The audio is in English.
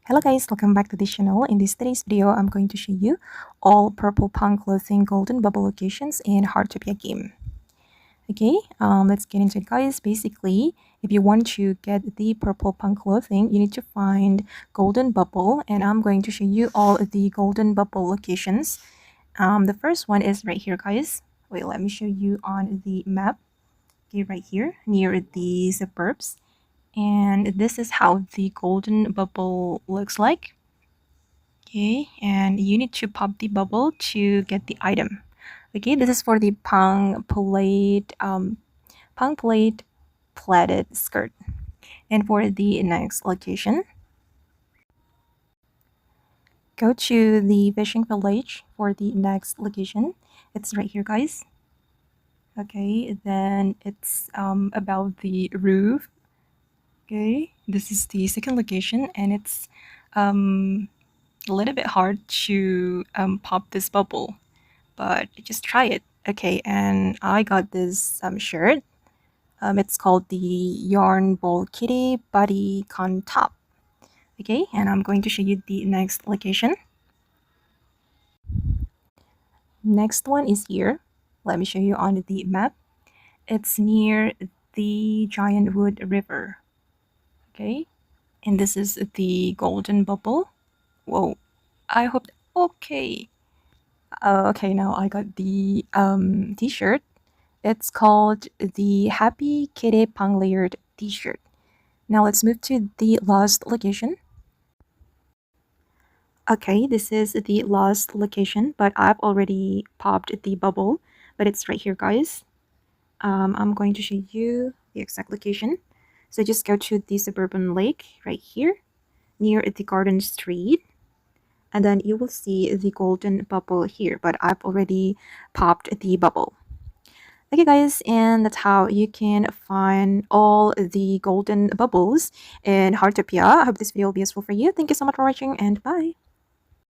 Hello guys, welcome back to the channel. In this today's video, I'm going to show you all purple punk clothing golden bubble locations in Heartopia game. Okay, let's get into it guys. Basically, if you want to get the purple punk clothing, you need to find golden bubble, and I'm going to show you all of the golden bubble locations. The first one is right here guys. Wait, let me show you on the map. Okay, right here near the suburbs. And this is how the golden bubble looks like. Okay, and you need to pop the bubble to get the item. Okay, this is for the pang plate plated skirt. And for the next location, go to the fishing village for the next location. It's right here guys. Okay, then it's about the roof. Okay, this is the second location, and it's a little bit hard to pop this bubble, but just try it. Okay, and I got this shirt. It's called the Yarn Ball Kitty Body Con Top. Okay, and I'm going to show you the next location. Next one is here. Let me show you on the map. It's near the Giant Wood River. Okay, and this is the golden bubble. Whoa, I hope. Okay. Okay, now I got the t-shirt. It's called the Happy Kitty Pang Layered t-shirt. Now let's move to the last location. Okay, this is the last location, but I've already popped the bubble, but it's right here, guys. I'm going to show you the exact location. So just go to the suburban lake right here near the garden street. And then you will see the golden bubble here, but I've already popped the bubble. Okay guys, and that's how you can find all the golden bubbles in Heartopia. I hope this video will be useful for you. Thank you so much for watching, and bye.